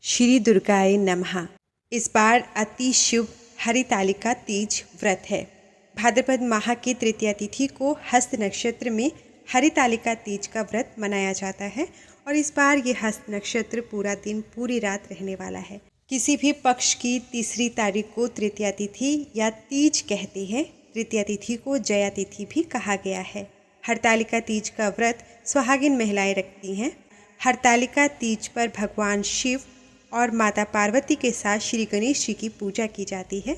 श्री दुर्गाय नमः। इस बार अति शुभ हरितालिका तीज व्रत है। भाद्रपद माह की तृतीया तिथि को हस्त नक्षत्र में हरितालिका तीज का व्रत मनाया जाता है और इस बार ये हस्त नक्षत्र पूरा दिन पूरी रात रहने वाला है। किसी भी पक्ष की तीसरी तारीख को तृतीया तिथि या तीज कहते हैं। तृतीया तिथि को जया तिथि भी कहा गया है। हरतालिका तीज का व्रत सुहागिन महिलाएं रखती हैं। हरतालिका तीज पर भगवान शिव और माता पार्वती के साथ श्री गणेश जी की पूजा की जाती है।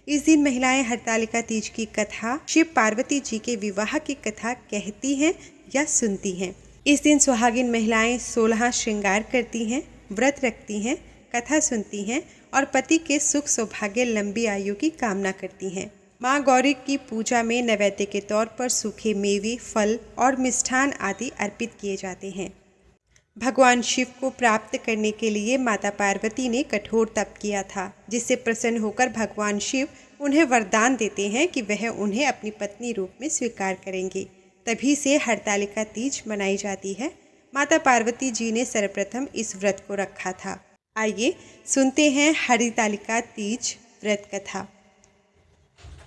इस दिन महिलाएं हरतालिका तीज की कथा, शिव पार्वती जी के विवाह की कथा कहती हैं या सुनती हैं। इस दिन सुहागिन महिलाएं 16 श्रृंगार करती हैं, व्रत रखती हैं, कथा सुनती हैं और पति के सुख सौभाग्य लंबी आयु की कामना करती हैं। माँ गौरी की पूजा में नैवेद्य के तौर पर सूखे मेवे, फल और मिष्ठान आदि अर्पित किए जाते हैं। भगवान शिव को प्राप्त करने के लिए माता पार्वती ने कठोर तप किया था, जिससे प्रसन्न होकर भगवान शिव उन्हें वरदान देते हैं कि वह उन्हें अपनी पत्नी रूप में स्वीकार करेंगे। तभी से हरतालिका तीज मनाई जाती है। माता पार्वती जी ने सर्वप्रथम इस व्रत को रखा था। आइए सुनते हैं हरितालिका तीज व्रत कथा।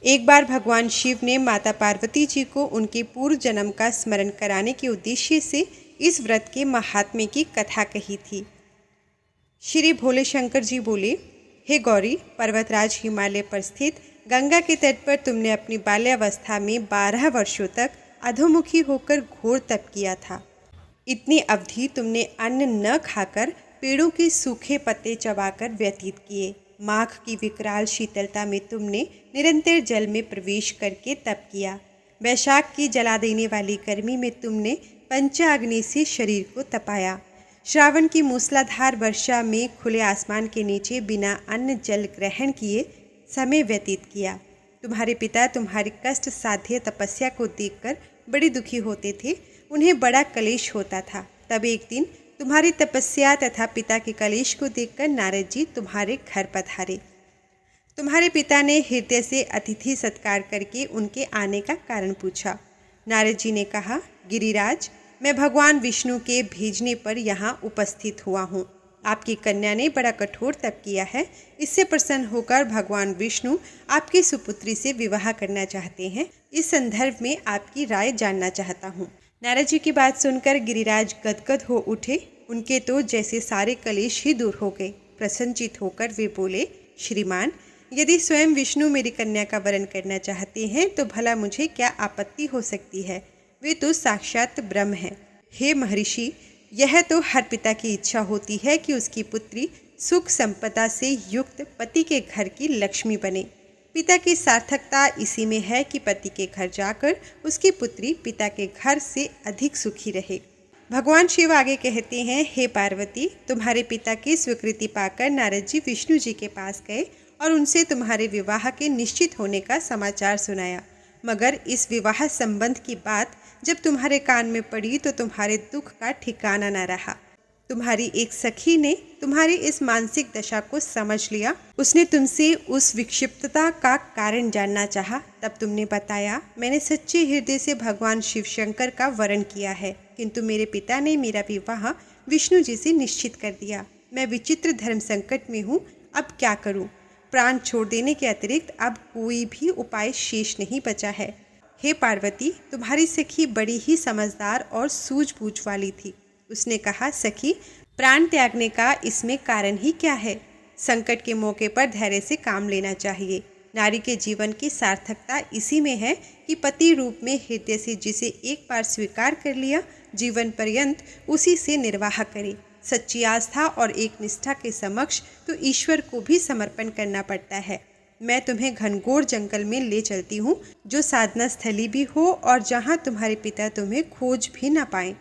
एक बार भगवान शिव ने माता पार्वती जी को उनके पूर्व जन्म का स्मरण कराने के उद्देश्य से इस व्रत के महात्म्य की कथा कही थी। श्री भोले शंकर जी बोले, हे गौरी, पर्वतराज हिमालय पर स्थित गंगा के तट पर तुमने अपनी बाल्यावस्था में 12 वर्षों तक अधोमुखी होकर घोर तप किया था। इतनी अवधि तुमने अन्न न खाकर पेड़ों के सूखे पत्ते चबाकर व्यतीत किए। माघ की विकराल शीतलता में तुमने निरंतर जल में प्रवेश करके तप किया। वैशाख की जला देने वाली गर्मी में तुमने पंचाग्नि से शरीर को तपाया। श्रावण की मूसलाधार वर्षा में खुले आसमान के नीचे बिना अन्न जल ग्रहण किए समय व्यतीत किया। तुम्हारे पिता तुम्हारी कष्ट साध्य तपस्या को देखकर बड़े दुखी होते थे। उन्हें बड़ा कलेश होता था। तब एक दिन तुम्हारी तपस्या तथा पिता के कलेश को देखकर नारद जी तुम्हारे घर पधारे। तुम्हारे पिता ने हृदय से अतिथि सत्कार करके उनके आने का कारण पूछा। नारद जी ने कहा, गिरिराज, मैं भगवान विष्णु के भेजने पर यहाँ उपस्थित हुआ हूँ। आपकी कन्या ने बड़ा कठोर तप किया है। इससे प्रसन्न होकर भगवान विष्णु आपकी सुपुत्री से विवाह करना चाहते हैं। इस संदर्भ में आपकी राय जानना चाहता हूँ। नारद जी की बात सुनकर गिरिराज गदगद हो उठे। उनके तो जैसे सारे कलेश ही दूर हो गए। प्रसन्नचित होकर वे बोले, श्रीमान, यदि स्वयं विष्णु मेरी कन्या का वरण करना चाहते हैं तो भला मुझे क्या आपत्ति हो सकती है। वे तो साक्षात ब्रह्म है। हे महर्षि, यह तो हर पिता की इच्छा होती है कि उसकी पुत्री सुख संपदा से युक्त पति के घर की लक्ष्मी बने। पिता की सार्थकता इसी में है कि पति के घर जाकर उसकी पुत्री पिता के घर से अधिक सुखी रहे। भगवान शिव आगे कहते हैं, हे पार्वती, तुम्हारे पिता की स्वीकृति पाकर नारद जी विष्णु जी के पास गए और उनसे तुम्हारे विवाह के निश्चित होने का समाचार सुनाया। मगर इस विवाह संबंध की बात जब तुम्हारे कान में पड़ी तो तुम्हारे दुख का ठिकाना न रहा। तुम्हारी एक सखी ने तुम्हारी इस मानसिक दशा को समझ लिया। उसने तुमसे उस विक्षिप्तता का कारण जानना चाहा। तब तुमने बताया, मैंने सच्चे हृदय से भगवान शिव शंकर का वरण किया है, किंतु मेरे पिता ने मेरा विवाह विष्णु जी से निश्चित कर दिया। मैं विचित्र धर्म संकट में हूँ, अब क्या करूँ। प्राण छोड़ देने के अतिरिक्त अब कोई भी उपाय शेष नहीं बचा है। हे पार्वती, तुम्हारी सखी बड़ी ही समझदार और सूझबूझ वाली थी। उसने कहा, सखी, प्राण त्यागने का इसमें कारण ही क्या है। संकट के मौके पर धैर्य से काम लेना चाहिए। नारी के जीवन की सार्थकता इसी में है कि पति रूप में हृदय से जिसे एक बार स्वीकार कर लिया, जीवन पर्यंत उसी से निर्वाह करे। सच्ची आस्था और एक निष्ठा के समक्ष तो ईश्वर को भी समर्पण करना पड़ता है। मैं तुम्हें घनघोर जंगल में ले चलती हूँ, जो साधना स्थली भी हो और जहाँ तुम्हारे पिता तुम्हें खोज भी ना पाएं।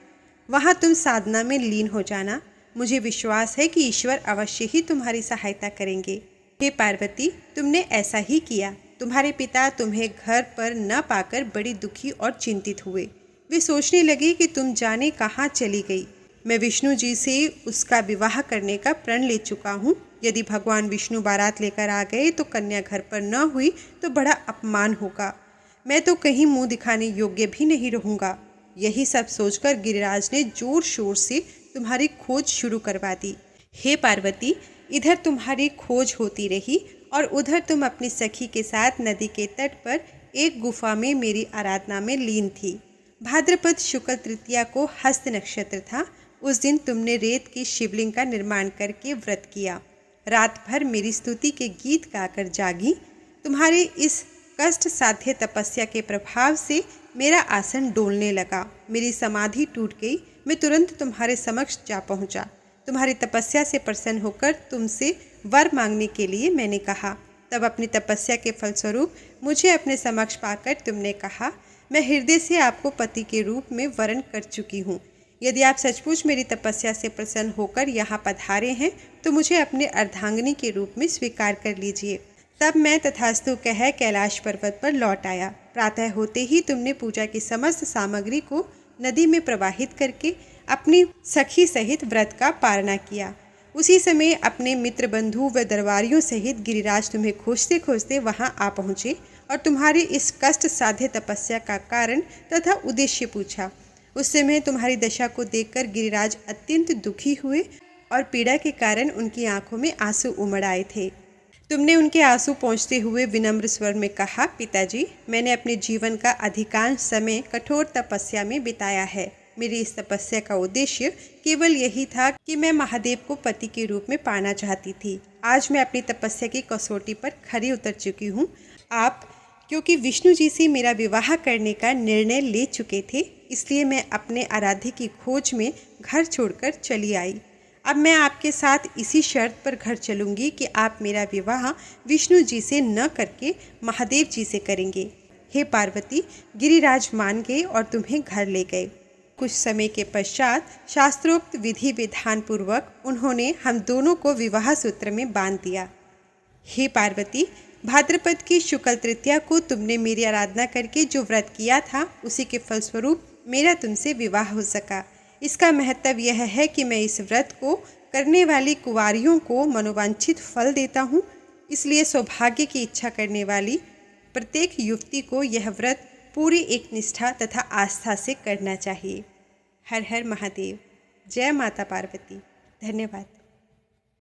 वहाँ तुम साधना में लीन हो जाना। मुझे विश्वास है कि ईश्वर अवश्य ही तुम्हारी सहायता करेंगे। हे पार्वती, तुमने ऐसा ही किया। तुम्हारे पिता तुम्हें घर पर न पाकर बड़ी दुखी और चिंतित हुए। वे सोचने लगे कि तुम जाने कहाँ चली गई। मैं विष्णु जी से उसका विवाह करने का प्रण ले चुका हूँ। यदि भगवान विष्णु बारात लेकर आ गए तो कन्या घर पर न हुई तो बड़ा अपमान होगा। मैं तो कहीं मुंह दिखाने योग्य भी नहीं रहूँगा। यही सब सोचकर गिरिराज ने जोर शोर से तुम्हारी खोज शुरू करवा दी। हे पार्वती, इधर तुम्हारी खोज होती रही और उधर तुम अपनी सखी के साथ नदी के तट पर एक गुफा में मेरी आराधना में लीन थी। भाद्रपद शुक्ल तृतीया को हस्त नक्षत्र था। उस दिन तुमने रेत की शिवलिंग का निर्माण करके व्रत किया। रात भर मेरी स्तुति के गीत गाकर जागी। तुम्हारी इस कष्ट साध्य तपस्या के प्रभाव से मेरा आसन डोलने लगा। मेरी समाधि टूट गई। मैं तुरंत तुम्हारे समक्ष जा पहुंचा। तुम्हारी तपस्या से प्रसन्न होकर तुमसे वर मांगने के लिए मैंने कहा। तब अपनी तपस्या के फलस्वरूप मुझे अपने समक्ष पाकर तुमने कहा, मैं हृदय से आपको पति के रूप में वरण कर चुकी हूँ। यदि आप सचमुच मेरी तपस्या से प्रसन्न होकर यहाँ पधारे हैं तो मुझे अपने अर्धांगिनी के रूप में स्वीकार कर लीजिए। तब मैं तथास्तु कह कैलाश पर्वत पर लौट आया। प्रातः होते ही तुमने पूजा की समस्त सामग्री को नदी में प्रवाहित करके अपनी सखी सहित व्रत का पालना किया। उसी समय अपने मित्र बंधु व दरबारियों सहित गिरिराज तुम्हें खोजते खोजते वहां आ पहुँचे और तुम्हारी इस कष्ट साध्य तपस्या का कारण तथा उद्देश्य पूछा। उस समय तुम्हारी दशा को देखकर गिरिराज अत्यंत दुखी हुए और पीड़ा के कारण उनकी आंखों में आंसू उमड़ आए थे। तुमने उनके आंसू पोंछते हुए विनम्र स्वर में कहा, पिताजी, मैंने अपने जीवन का अधिकांश समय कठोर तपस्या में बिताया है। मेरी इस तपस्या का उद्देश्य केवल यही था कि मैं महादेव को पति के रूप में पाना चाहती थी। आज मैं अपनी तपस्या की कसौटी पर खरी उतर चुकी हूँ। आप क्योंकि विष्णु जी से मेरा विवाह करने का निर्णय ले चुके थे, इसलिए मैं अपने आराध्य की खोज में घर छोड़कर चली आई। अब मैं आपके साथ इसी शर्त पर घर चलूँगी कि आप मेरा विवाह विष्णु जी से न करके महादेव जी से करेंगे। हे पार्वती, गिरिराज मान गए और तुम्हें घर ले गए। कुछ समय के पश्चात शास्त्रोक्त विधि विधान पूर्वक उन्होंने हम दोनों को विवाह सूत्र में बांध दिया। हे पार्वती, भाद्रपद की शुक्ल तृतीया को तुमने मेरी आराधना करके जो व्रत किया था, उसी के फलस्वरूप मेरा तुमसे विवाह हो सका। इसका महत्व यह है कि मैं इस व्रत को करने वाली कुंवारियों को मनोवांछित फल देता हूँ। इसलिए सौभाग्य की इच्छा करने वाली प्रत्येक युवती को यह व्रत पूरी एक निष्ठा तथा आस्था से करना चाहिए। हर हर महादेव। जय माता पार्वती। धन्यवाद।